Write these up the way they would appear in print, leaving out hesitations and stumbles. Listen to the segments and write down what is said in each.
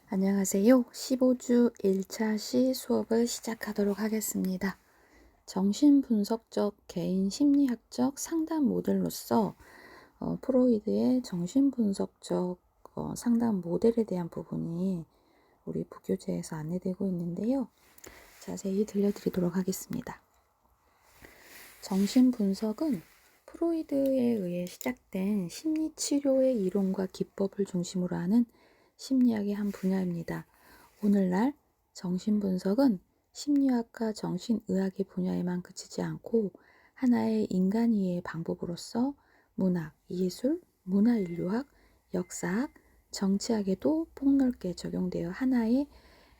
안녕하세요. 15주 1차 시 수업을 시작하도록 하겠습니다. 정신분석적 개인 심리학적 상담 모델로서 프로이드의 정신분석적 상담 모델에 대한 부분이 우리 부교재에서 안내되고 있는데요. 자세히 들려드리도록 하겠습니다. 정신분석은 프로이드에 의해 시작된 심리치료의 이론과 기법을 중심으로 하는 심리학의 한 분야입니다. 오늘날 정신분석은 심리학과 정신의학의 분야에만 그치지 않고 하나의 인간 이해의 방법으로서 문학, 예술, 문화인류학, 역사학, 정치학에도 폭넓게 적용되어 하나의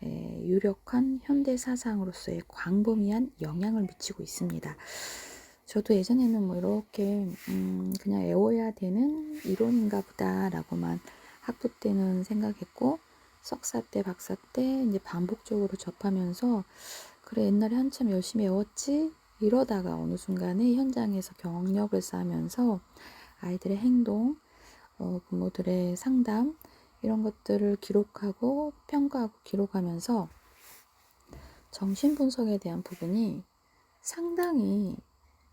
유력한 현대 사상으로서의 광범위한 영향을 미치고 있습니다. 저도 예전에는 이렇게 그냥 외워야 되는 이론인가 보다라고만 학부 때는 생각했고, 석사 때, 박사 때 이제 반복적으로 접하면서 그래 옛날에 한참 열심히 외웠지 이러다가 어느 순간에 현장에서 경력을 쌓으면서 아이들의 행동, 부모들의 상담 이런 것들을 기록하고 평가하고 기록하면서 정신분석에 대한 부분이 상당히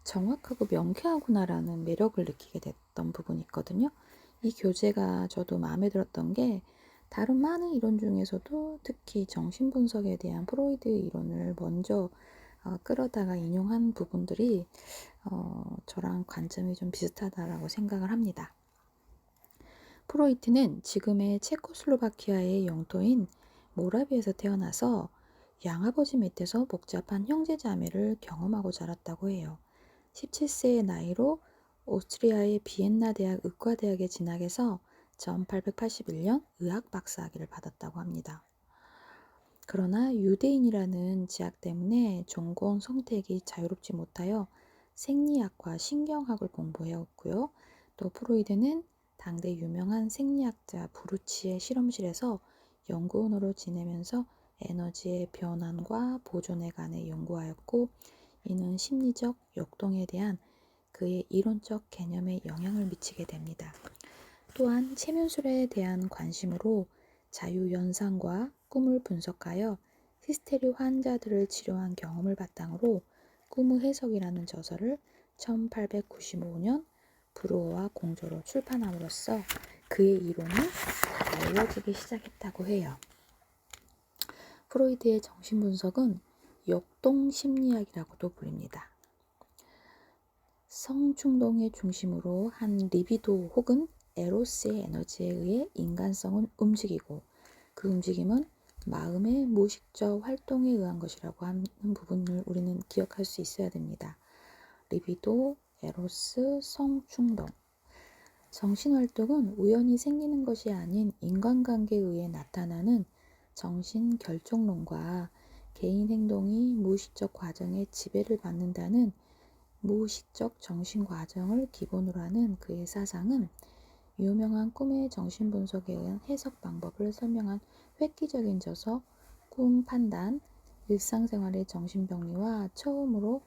정확하고 명쾌하구나라는 매력을 느끼게 됐던 부분이 있거든요. 이 교재가 저도 마음에 들었던 게 다른 많은 이론 중에서도 특히 정신분석에 대한 프로이드 이론을 먼저 끌어다가 인용한 부분들이 저랑 관점이 좀 비슷하다라고 생각을 합니다. 프로이트는 지금의 체코슬로바키아의 영토인 모라비에서 태어나서 양아버지 밑에서 복잡한 형제자매를 경험하고 자랐다고 해요. 17세의 나이로 오스트리아의 비엔나 대학 의과대학에 진학해서 1881년 의학 박사학위를 받았다고 합니다. 그러나 유대인이라는 제약 때문에 전공 선택이 자유롭지 못하여 생리학과 신경학을 공부해왔고요. 또 프로이드는 당대 유명한 생리학자 브루치의 실험실에서 연구원으로 지내면서 에너지의 변환과 보존에 관해 연구하였고, 이는 심리적 역동에 대한 그의 이론적 개념에 영향을 미치게 됩니다. 또한 체면술에 대한 관심으로 자유연상과 꿈을 분석하여 히스테리 환자들을 치료한 경험을 바탕으로 꿈의 해석이라는 저서를 1895년 브루어와 공조로 출판함으로써 그의 이론이 알려지기 시작했다고 해요. 프로이드의 정신분석은 역동심리학이라고도 불립니다. 성충동의 중심으로 한 리비도 혹은 에로스의 에너지에 의해 인간성은 움직이고, 그 움직임은 마음의 무의식적 활동에 의한 것이라고 하는 부분을 우리는 기억할 수 있어야 됩니다. 리비도, 에로스, 성충동. 정신활동은 우연히 생기는 것이 아닌 인간관계에 의해 나타나는 정신결정론과 개인 행동이 무의식적 과정에 지배를 받는다는 무의식적 정신과정을 기본으로 하는 그의 사상은 유명한 꿈의 정신분석에 의한 해석 방법을 설명한 획기적인 저서 꿈 판단, 일상생활의 정신병리와 처음으로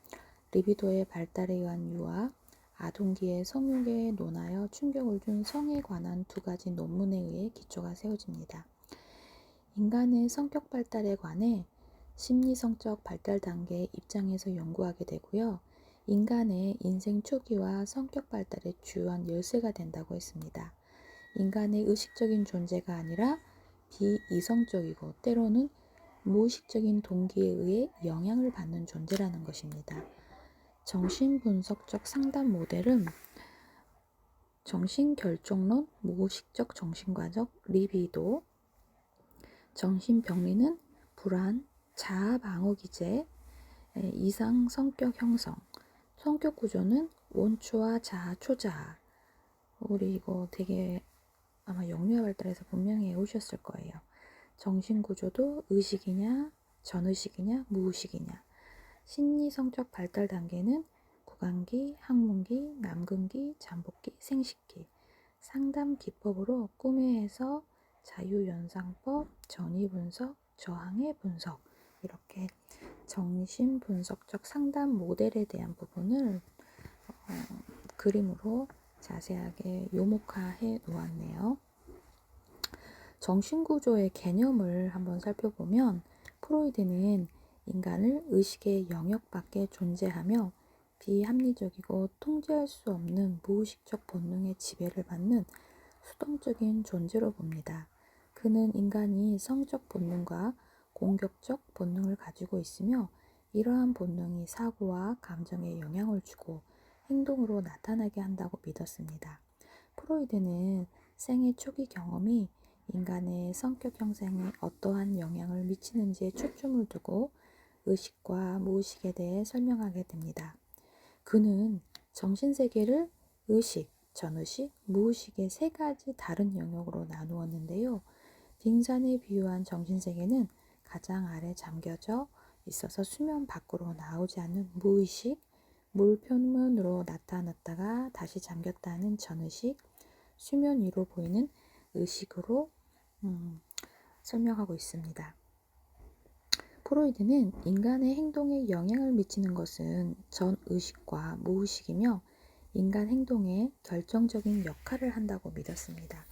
리비도의 발달에 의한 유아, 아동기의 성욕에 논하여 충격을 준 성에 관한 두 가지 논문에 의해 기초가 세워집니다. 인간의 성격 발달에 관해 심리성적 발달 단계의 입장에서 연구하게 되고요. 인간의 인생 초기와 성격 발달의 주요한 열쇠가 된다고 했습니다. 인간의 의식적인 존재가 아니라 비이성적이고 때로는 무의식적인 동기에 의해 영향을 받는 존재라는 것입니다. 정신분석적 상담 모델은 정신결정론, 무의식적 정신과적, 리비도, 정신병리는 불안, 자아방어기제, 이상 성격 형성, 성격 구조는 원초와 자아, 초자아. 우리 이거 되게 아마 영유아 발달에서 분명히 외우셨을 거예요. 정신 구조도 의식이냐, 전의식이냐, 무의식이냐. 심리 성적 발달 단계는 구강기, 항문기, 남근기, 잠복기, 생식기. 상담 기법으로 꿈의 해석, 자유연상법, 전이분석, 저항의 분석, 이렇게 정신분석적 상담 모델에 대한 부분을 그림으로 자세하게 요목화해 놓았네요. 정신구조의 개념을 한번 살펴보면 프로이드는 인간을 의식의 영역 밖에 존재하며 비합리적이고 통제할 수 없는 무의식적 본능의 지배를 받는 수동적인 존재로 봅니다. 그는 인간이 성적 본능과 공격적 본능을 가지고 있으며 이러한 본능이 사고와 감정에 영향을 주고 행동으로 나타나게 한다고 믿었습니다. 프로이드는 생애 초기 경험이 인간의 성격 형성에 어떠한 영향을 미치는지에 초점을 두고 의식과 무의식에 대해 설명하게 됩니다. 그는 정신세계를 의식, 전의식, 무의식의 세 가지 다른 영역으로 나누었는데요. 빙산에 비유한 정신세계는 가장 아래 잠겨져 있어서 수면 밖으로 나오지 않는 무의식, 물 표면으로 나타났다가 다시 잠겼다는 전의식, 수면 위로 보이는 의식으로 설명하고 있습니다. 프로이드는 인간의 행동에 영향을 미치는 것은 전의식과 무의식이며 인간 행동에 결정적인 역할을 한다고 믿었습니다.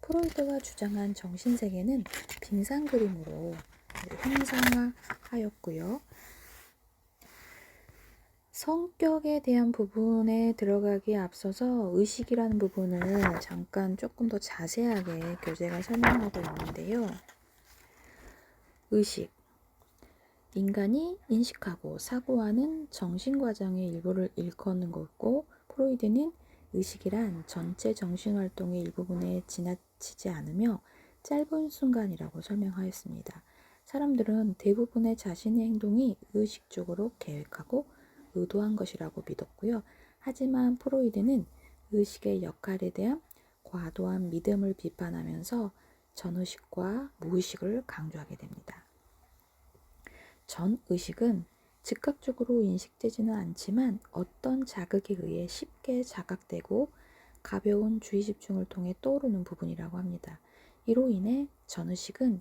프로이드가 주장한 정신세계는 빙산 그림으로 형상화하였고요. 성격에 대한 부분에 들어가기에 앞서서 의식이라는 부분을 잠깐 조금 더 자세하게 교재가 설명하고 있는데요. 의식. 인간이 인식하고 사고하는 정신과정의 일부를 일컫는 거고, 프로이드는 의식이란 전체 정신활동의 일부분에 지나치지 않으며 짧은 순간이라고 설명하였습니다. 사람들은 대부분의 자신의 행동이 의식적으로 계획하고 의도한 것이라고 믿었고요. 하지만 프로이드는 의식의 역할에 대한 과도한 믿음을 비판하면서 전의식과 무의식을 강조하게 됩니다. 전의식은 즉각적으로 인식되지는 않지만 어떤 자극에 의해 쉽게 자각되고 가벼운 주의집중을 통해 떠오르는 부분이라고 합니다. 이로 인해 전의식은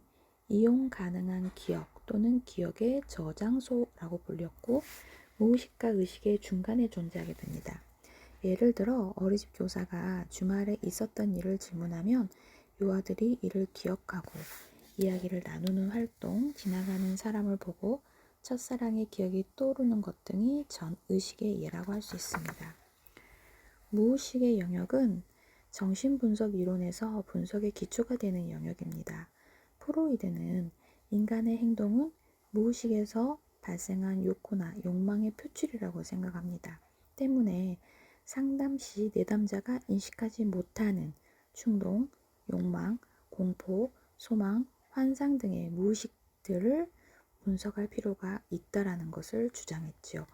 이용 가능한 기억 또는 기억의 저장소라고 불렸고, 무의식과 의식의 중간에 존재하게 됩니다. 예를 들어 어린이집 교사가 주말에 있었던 일을 질문하면 유아들이 이를 기억하고 이야기를 나누는 활동, 지나가는 사람을 보고 첫사랑의 기억이 떠오르는 것 등이 전의식의 예라고 할 수 있습니다. 무의식의 영역은 정신분석 이론에서 분석의 기초가 되는 영역입니다. 프로이드는 인간의 행동은 무의식에서 발생한 욕구나 욕망의 표출이라고 생각합니다. 때문에 상담 시 내담자가 인식하지 못하는 충동, 욕망, 공포, 소망, 환상 등의 무의식들을 분석할 필요가 있다라는 것을 주장했지요.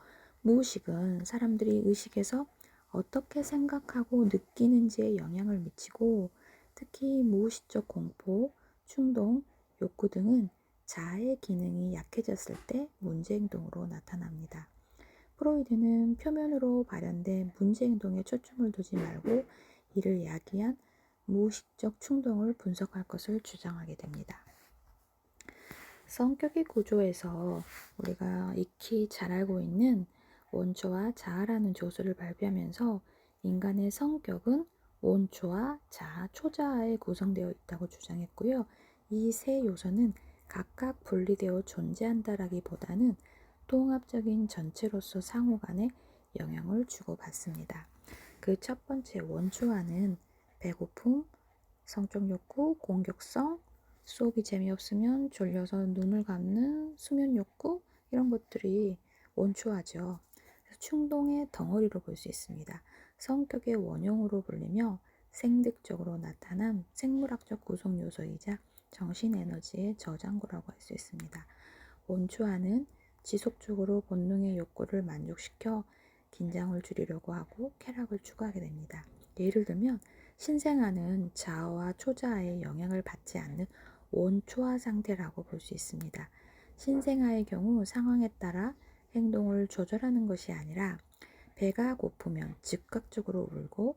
무의식은 사람들이 의식에서 어떻게 생각하고 느끼는지에 영향을 미치고, 특히 무의식적 공포, 충동, 욕구 등은 자아의 기능이 약해졌을 때 문제행동으로 나타납니다. 프로이드는 표면으로 발현된 문제행동에 초점을 두지 말고 이를 야기한 무의식적 충동을 분석할 것을 주장하게 됩니다. 성격의 구조에서 우리가 익히 잘 알고 있는 원초와 자아라는 조수를 발표하면서 인간의 성격은 원초와 자아, 초자아에 구성되어 있다고 주장했고요. 이 세 요소는 각각 분리되어 존재한다라기보다는 통합적인 전체로서 상호간에 영향을 주고받습니다. 그 첫 번째 원초와는 배고픔, 성적 욕구, 공격성, 수업이 재미없으면 졸려서 눈을 감는 수면 욕구, 이런 것들이 원초하죠. 충동의 덩어리로 볼 수 있습니다. 성격의 원형으로 불리며 생득적으로 나타난 생물학적 구성 요소이자 정신에너지의 저장고라고 할 수 있습니다. 원초하는 지속적으로 본능의 욕구를 만족시켜 긴장을 줄이려고 하고 쾌락을 추구하게 됩니다. 예를 들면 신생아는 자아와 초자아의 영향을 받지 않는 원초화 상태라고 볼 수 있습니다. 신생아의 경우 상황에 따라 행동을 조절하는 것이 아니라 배가 고프면 즉각적으로 울고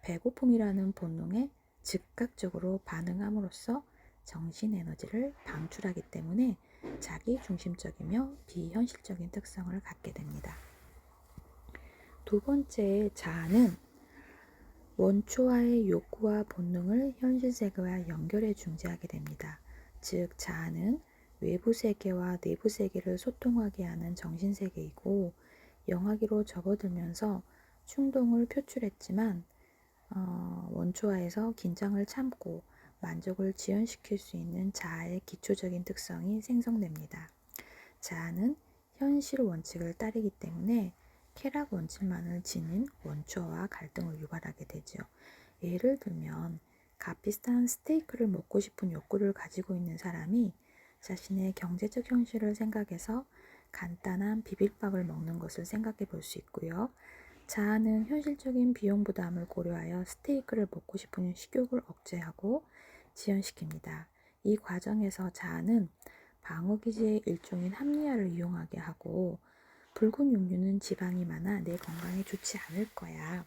배고픔이라는 본능에 즉각적으로 반응함으로써 정신 에너지를 방출하기 때문에 자기 중심적이며 비현실적인 특성을 갖게 됩니다. 두 번째 자아는 원초와의 욕구와 본능을 현실 세계와 연결해 중재하게 됩니다. 즉, 자아는 외부 세계와 내부 세계를 소통하게 하는 정신 세계이고, 영하기로 접어들면서 충동을 표출했지만 원초화에서 긴장을 참고 만족을 지연시킬 수 있는 자아의 기초적인 특성이 생성됩니다. 자아는 현실 원칙을 따르기 때문에 쾌락 원칙만을 지닌 원초와 갈등을 유발하게 되죠. 예를 들면 값비싼 스테이크를 먹고 싶은 욕구를 가지고 있는 사람이 자신의 경제적 현실을 생각해서 간단한 비빔밥을 먹는 것을 생각해 볼 수 있고요. 자아는 현실적인 비용 부담을 고려하여 스테이크를 먹고 싶은 식욕을 억제하고 지연시킵니다. 이 과정에서 자아는 방어기제의 일종인 합리화를 이용하게 하고, 붉은 육류는 지방이 많아 내 건강에 좋지 않을 거야.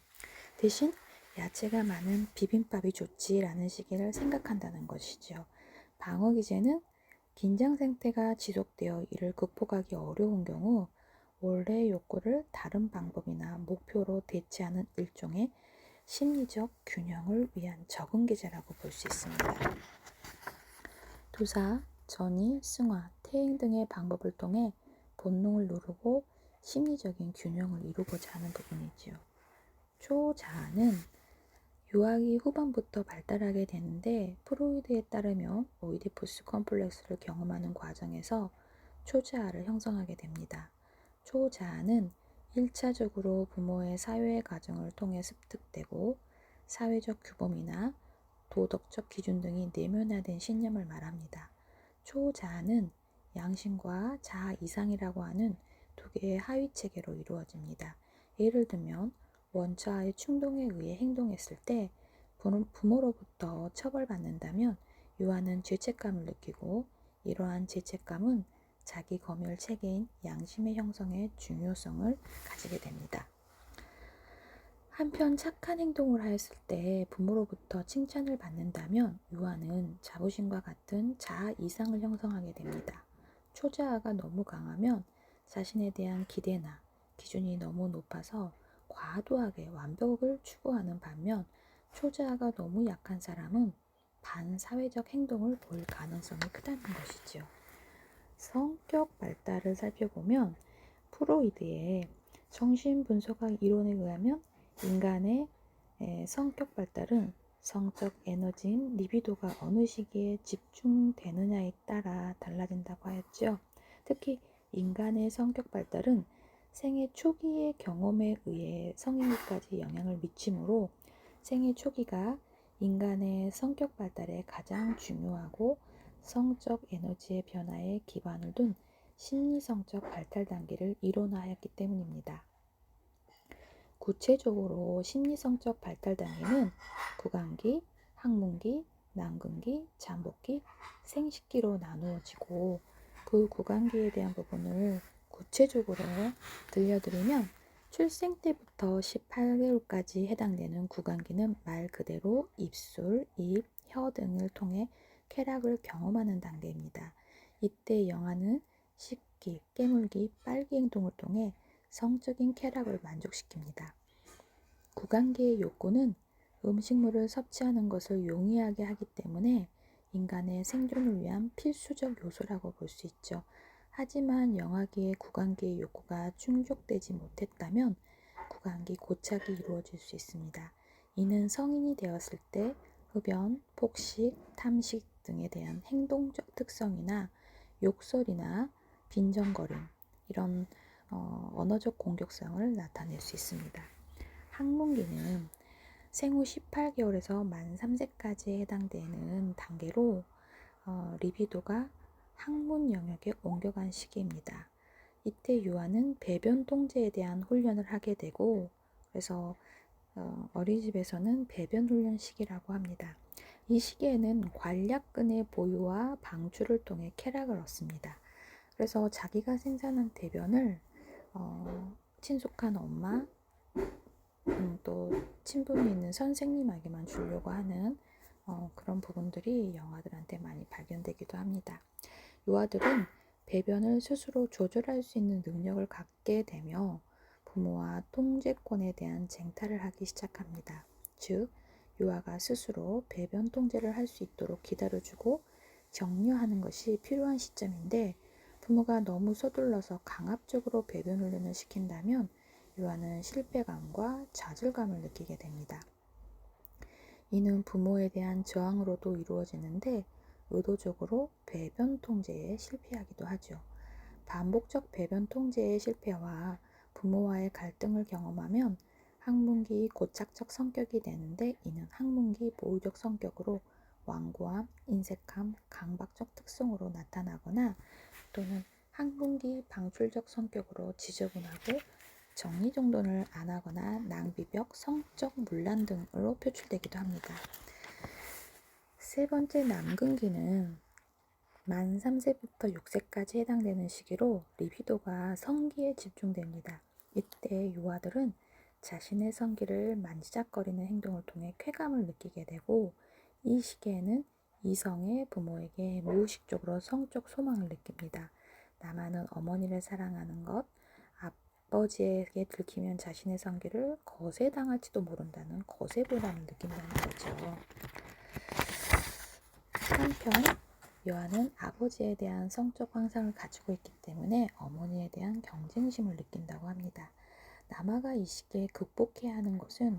대신 야채가 많은 비빔밥이 좋지라는 시기를 생각한다는 것이죠. 방어기제는 긴장 상태가 지속되어 이를 극복하기 어려운 경우 원래 욕구를 다른 방법이나 목표로 대체하는 일종의 심리적 균형을 위한 적응 기제라고 볼 수 있습니다. 도사, 전이, 승화, 퇴행 등의 방법을 통해 본능을 누르고 심리적인 균형을 이루고자 하는 부분이지요. 초자아는 유아기 후반부터 발달하게 되는데, 프로이드에 따르면 오이디푸스 컴플렉스를 경험하는 과정에서 초자아를 형성하게 됩니다. 초자아는 1차적으로 부모의 사회 과정을 통해 습득되고, 사회적 규범이나 도덕적 기준 등이 내면화된 신념을 말합니다. 초자아는 양심과 자아 이상이라고 하는 두 개의 하위 체계로 이루어집니다. 예를 들면 원초와의 충동에 의해 행동했을 때 부모로부터 처벌받는다면 유아는 죄책감을 느끼고, 이러한 죄책감은 자기 검열 체계인 양심의 형성에 중요성을 가지게 됩니다. 한편 착한 행동을 하였을 때 부모로부터 칭찬을 받는다면 유아는 자부심과 같은 자아 이상을 형성하게 됩니다. 초자아가 너무 강하면 자신에 대한 기대나 기준이 너무 높아서 과도하게 완벽을 추구하는 반면, 초자아가 너무 약한 사람은 반사회적 행동을 보일 가능성이 크다는 것이죠. 성격 발달을 살펴보면 프로이드의 정신분석학 이론에 의하면 인간의 성격 발달은 성적 에너지인 리비도가 어느 시기에 집중되느냐에 따라 달라진다고 하였죠. 특히 인간의 성격 발달은 생애 초기의 경험에 의해 성인기까지 영향을 미치므로 생애 초기가 인간의 성격 발달에 가장 중요하고 성적 에너지의 변화에 기반을 둔 심리성적 발달 단계를 이론화하였기 때문입니다. 구체적으로 심리성적 발달 단계는 구강기, 학문기, 난근기, 잠복기, 생식기로 나누어지고, 그 구강기에 대한 부분을 구체적으로 들려드리면 출생 때부터 18개월까지 해당되는 구강기는 말 그대로 입술, 입, 혀 등을 통해 쾌락을 경험하는 단계입니다. 이때 영아는 씹기, 깨물기, 빨기 행동을 통해 성적인 쾌락을 만족시킵니다. 구강기의 욕구는 음식물을 섭취하는 것을 용이하게 하기 때문에 인간의 생존을 위한 필수적 요소라고 볼 수 있죠. 하지만 영아기의 구강기의 욕구가 충족되지 못했다면 구강기 고착이 이루어질 수 있습니다. 이는 성인이 되었을 때 흡연, 폭식, 탐식 등에 대한 행동적 특성이나 욕설이나 빈정거림, 이런 언어적 공격성을 나타낼 수 있습니다. 학문기는 생후 18개월에서 만 3세까지 해당되는 단계로 리비도가 학문 영역에 옮겨간 시기입니다. 이때 유아는 배변 통제에 대한 훈련을 하게 되고, 그래서 어린이집에서는 배변 훈련 시기라고 합니다. 이 시기에는 관략근의 보유와 방출을 통해 쾌락을 얻습니다. 그래서 자기가 생산한 대변을 친숙한 엄마, 또 친분이 있는 선생님에게만 주려고 하는 그런 부분들이 영아들한테 많이 발견되기도 합니다. 유아들은 배변을 스스로 조절할 수 있는 능력을 갖게 되며 부모와 통제권에 대한 쟁탈을 하기 시작합니다. 즉 유아가 스스로 배변 통제를 할 수 있도록 기다려주고 격려하는 것이 필요한 시점인데, 부모가 너무 서둘러서 강압적으로 배변 훈련을 시킨다면 유아는 실패감과 좌절감을 느끼게 됩니다. 이는 부모에 대한 저항으로도 이루어지는데 의도적으로 배변 통제에 실패하기도 하죠. 반복적 배변 통제의 실패와 부모와의 갈등을 경험하면 항문기 고착적 성격이 되는데, 이는 항문기 보호적 성격으로 완고함, 인색함, 강박적 특성으로 나타나거나 또는 항문기 방출적 성격으로 지저분하고 정리정돈을 안 하거나 낭비벽, 성적 문란 등으로 표출되기도 합니다. 세 번째, 남근기는 만 3세부터 6세까지 해당되는 시기로 리비도가 성기에 집중됩니다. 이때 유아들은 자신의 성기를 만지작거리는 행동을 통해 쾌감을 느끼게 되고, 이 시기에는 이성의 부모에게 무의식적으로 성적 소망을 느낍니다. 나만은 어머니를 사랑하는 것, 아버지에게 들키면 자신의 성기를 거세당할지도 모른다는 거세보람을 느낀다는 거죠. 한편 유아는 아버지에 대한 성적 환상을 가지고 있기 때문에 어머니에 대한 경쟁심을 느낀다고 합니다. 남아가 이 시기에 극복해야 하는 것은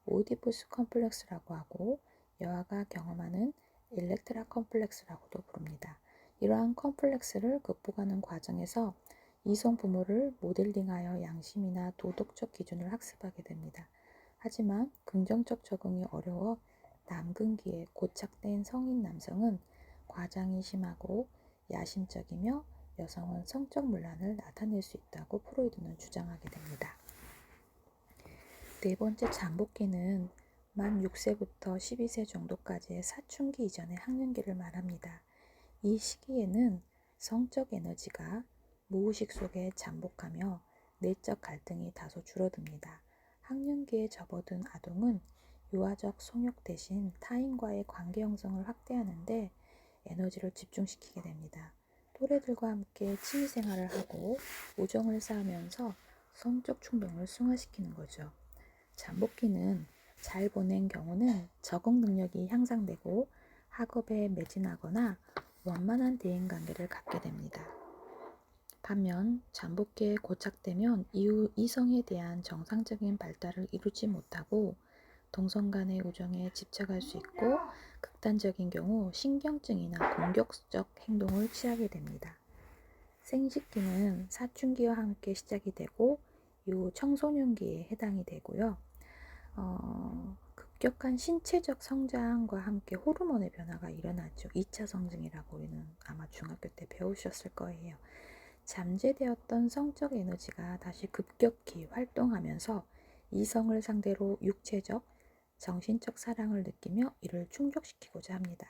오이디푸스 컴플렉스라고 하고, 여아가 경험하는 일렉트라 컴플렉스라고도 부릅니다. 이러한 컴플렉스를 극복하는 과정에서 이성 부모를 모델링하여 양심이나 도덕적 기준을 학습하게 됩니다. 하지만 긍정적 적응이 어려워 남근기에 고착된 성인 남성은 과장이 심하고 야심적이며 여성은 성적 문란을 나타낼 수 있다고 프로이드는 주장하게 됩니다. 네 번째, 잠복기는 만 6세부터 12세 정도까지의 사춘기 이전의 학년기를 말합니다. 이 시기에는 성적 에너지가 무의식 속에 잠복하며 내적 갈등이 다소 줄어듭니다. 학년기에 접어든 아동은 유아적 성욕 대신 타인과의 관계 형성을 확대하는데 에너지를 집중시키게 됩니다. 또래들과 함께 취미생활을 하고 우정을 쌓으면서 성적 충동을 승화시키는 거죠. 잠복기는 잘 보낸 경우는 적응 능력이 향상되고 학업에 매진하거나 원만한 대인관계를 갖게 됩니다. 반면 잠복기에 고착되면 이후 이성에 대한 정상적인 발달을 이루지 못하고 동성 간의 우정에 집착할 수 있고, 극단적인 경우 신경증이나 공격적 행동을 취하게 됩니다. 생식기는 사춘기와 함께 시작이 되고 이후 청소년기에 해당이 되고요. 급격한 신체적 성장과 함께 호르몬의 변화가 일어나죠. 2차 성징이라고 우리는 아마 중학교 때 배우셨을 거예요. 잠재되었던 성적 에너지가 다시 급격히 활동하면서 이성을 상대로 육체적, 정신적 사랑을 느끼며 이를 충족시키고자 합니다.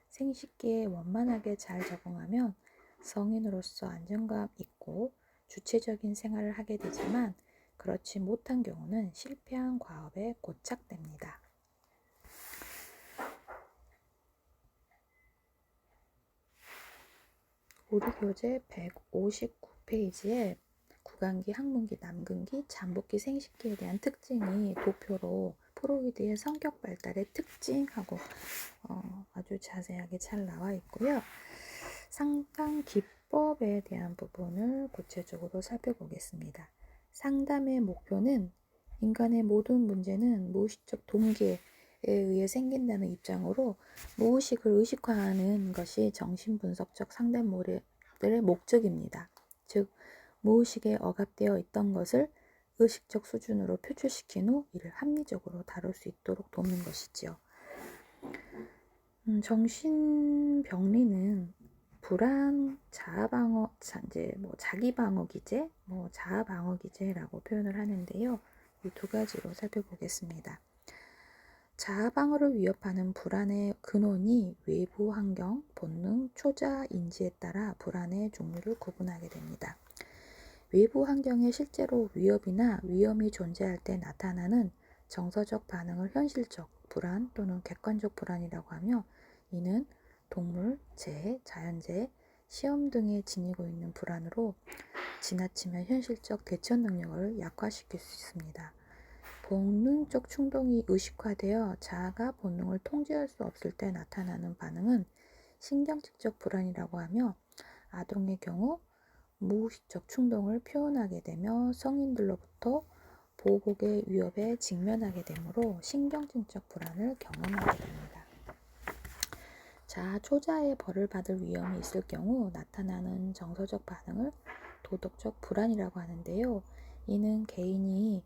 생식기에 원만하게 잘 적응하면 성인으로서 안정감 있고 주체적인 생활을 하게 되지만, 그렇지 못한 경우는 실패한 과업에 고착됩니다. 우리 교재 159페이지에 구강기, 학문기, 남근기, 잠복기, 생식기에 대한 특징이 도표로 프로이드의 성격 발달의 특징하고 아주 자세하게 잘 나와 있고요. 상담 기법에 대한 부분을 구체적으로 살펴보겠습니다. 상담의 목표는 인간의 모든 문제는 무의식적 동기에 의해 생긴다는 입장으로 무의식을 의식화하는 것이 정신분석적 상담 모델의 목적입니다. 즉, 무의식에 억압되어 있던 것을 의식적 수준으로 표출시킨 후 이를 합리적으로 다룰 수 있도록 돕는 것이지요. 정신병리는 불안, 자아방어, 자기방어 기제, 자아방어 기제라고 표현을 하는데요. 이 두 가지로 살펴보겠습니다. 자아방어를 위협하는 불안의 근원이 외부 환경, 본능, 초자 인지에 따라 불안의 종류를 구분하게 됩니다. 외부 환경에 실제로 위협이나 위험이 존재할 때 나타나는 정서적 반응을 현실적 불안 또는 객관적 불안이라고 하며, 이는 동물, 재해, 자연재해, 시험 등에 지니고 있는 불안으로 지나치면 현실적 대처 능력을 약화시킬 수 있습니다. 본능적 충동이 의식화되어 자아가 본능을 통제할 수 없을 때 나타나는 반응은 신경질적 불안이라고 하며, 아동의 경우 무의식적 충동을 표현하게 되며 성인들로부터 보복의 위협에 직면하게 되므로 신경증적 불안을 경험하게 됩니다. 자, 초자의 벌을 받을 위험이 있을 경우 나타나는 정서적 반응을 도덕적 불안이라고 하는데요. 이는 개인이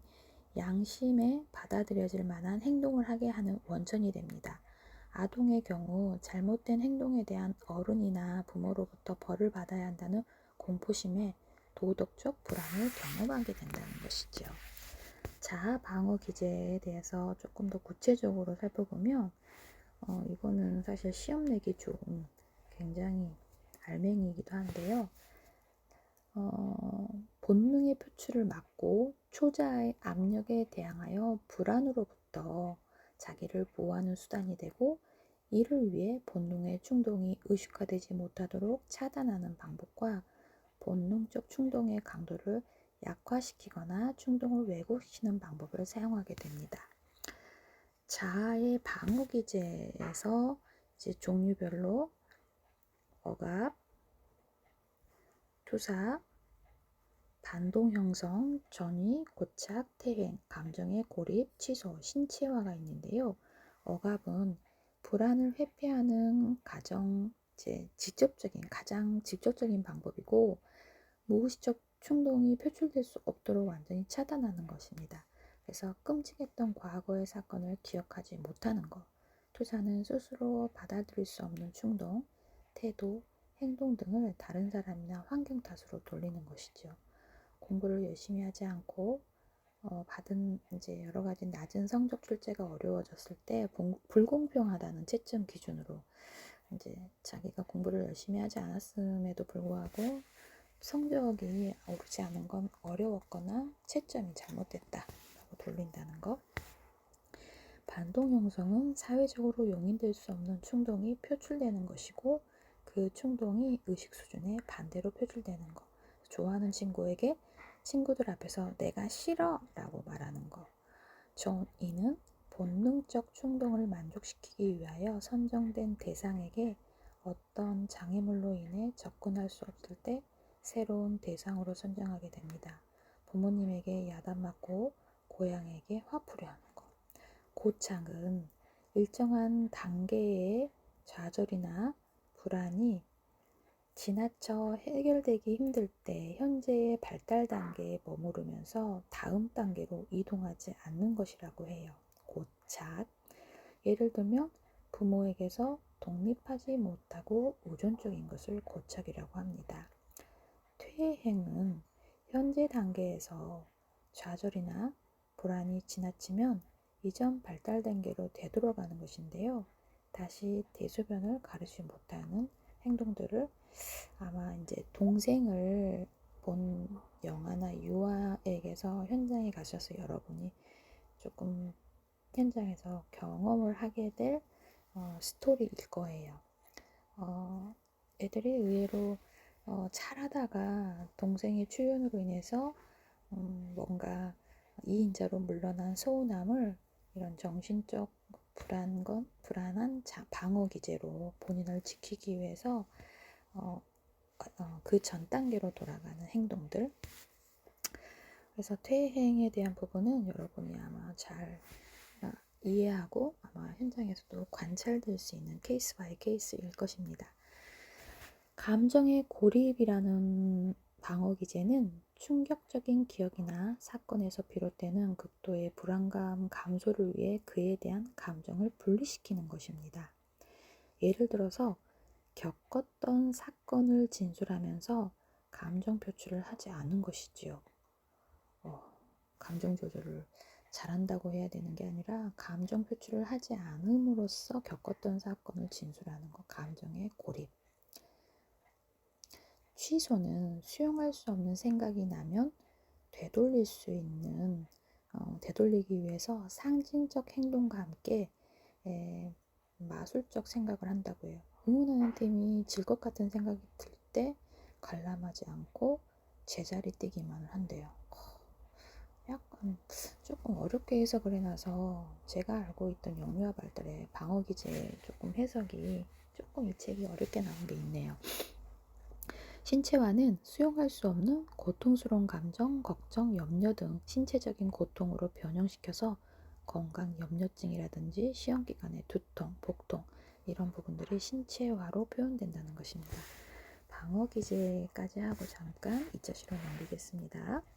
양심에 받아들여질 만한 행동을 하게 하는 원천이 됩니다. 아동의 경우 잘못된 행동에 대한 어른이나 부모로부터 벌을 받아야 한다는 공포심에 도덕적 불안을 경험하게 된다는 것이죠. 자아 방어 기제에 대해서 조금 더 구체적으로 살펴보면, 이거는 사실 시험 내기 좋은 굉장히 알맹이이기도 한데요. 본능의 표출을 막고 초자의 압력에 대항하여 불안으로부터 자기를 보호하는 수단이 되고, 이를 위해 본능의 충동이 의식화되지 못하도록 차단하는 방법과 본능적 충동의 강도를 약화시키거나 충동을 왜곡시키는 방법을 사용하게 됩니다. 자아의 방어 기제에서 이제 종류별로 억압, 투사, 반동 형성, 전위, 고착, 퇴행, 감정의 고립, 취소, 신체화가 있는데요. 억압은 불안을 회피하는 가장 직접적인 방법이고, 무의식적 충동이 표출될 수 없도록 완전히 차단하는 것입니다. 그래서 끔찍했던 과거의 사건을 기억하지 못하는 것. 투사는 스스로 받아들일 수 없는 충동, 태도, 행동 등을 다른 사람이나 환경 탓으로 돌리는 것이죠. 공부를 열심히 하지 않고 받은 이제 여러 가지 낮은 성적 출제가 어려워졌을 때 불공평하다는 채점 기준으로 이제 자기가 공부를 열심히 하지 않았음에도 불구하고 성적이 오르지 않은 건 어려웠거나 채점이 잘못됐다라고 돌린다는 것. 반동 형성은 사회적으로 용인될 수 없는 충동이 표출되는 것이고, 그 충동이 의식 수준에 반대로 표출되는 것. 좋아하는 친구에게 친구들 앞에서 내가 싫어 라고 말하는 것. 전이는 본능적 충동을 만족시키기 위하여 선정된 대상에게 어떤 장애물로 인해 접근할 수 없을 때 새로운 대상으로 선정하게 됩니다. 부모님에게 야단맞고 고양이에게 화풀이 하는 것. 고착은 일정한 단계의 좌절이나 불안이 지나쳐 해결되기 힘들 때 현재의 발달 단계에 머무르면서 다음 단계로 이동하지 않는 것이라고 해요. 고착. 예를 들면 부모에게서 독립하지 못하고 의존적인 것을 고착이라고 합니다. 퇴행은 현재 단계에서 좌절이나 불안이 지나치면 이전 발달 단계로 되돌아가는 것인데요. 다시 대소변을 가르지 못하는 행동들을 아마 이제 동생을 본 영화나 유아에게서 현장에 가셔서 여러분이 조금 현장에서 경험을 하게 될 스토리일 거예요. 애들이 의외로 잘하다가 동생의 출연으로 인해서 뭔가 2인자로 물러난 서운함을 이런 정신적 불안한 방어 기제로 본인을 지키기 위해서 그 전 단계로 돌아가는 행동들. 그래서 퇴행에 대한 부분은 여러분이 아마 잘 이해하고 아마 현장에서도 관찰될 수 있는 케이스 바이 케이스일 것입니다. 감정의 고립이라는 방어 기제는 충격적인 기억이나 사건에서 비롯되는 극도의 불안감 감소를 위해 그에 대한 감정을 분리시키는 것입니다. 예를 들어서 겪었던 사건을 진술하면서 감정 표출을 하지 않은 것이지요. 감정 조절을 잘한다고 해야 되는 게 아니라 감정 표출을 하지 않음으로써 겪었던 사건을 진술하는 것, 감정의 고립. 취소는 수용할 수 없는 생각이 나면 되돌릴 수 있는, 되돌리기 위해서 상징적 행동과 함께 마술적 생각을 한다고 해요. 응원하는 팀이 질 것 같은 생각이 들 때 관람하지 않고 제자리 뛰기만을 한대요. 약간 조금 어렵게 해석을 해놔서 제가 알고 있던 영유아 발달의 방어 기제 조금 해석이 조금 이 책이 어렵게 나온 게 있네요. 신체화는 수용할 수 없는 고통스러운 감정, 걱정, 염려 등 신체적인 고통으로 변형시켜서 건강 염려증이라든지 시험기간의 두통, 복통 이런 부분들이 신체화로 표현된다는 것입니다. 방어 기제까지 하고 잠깐 2차 실험 넘기겠습니다.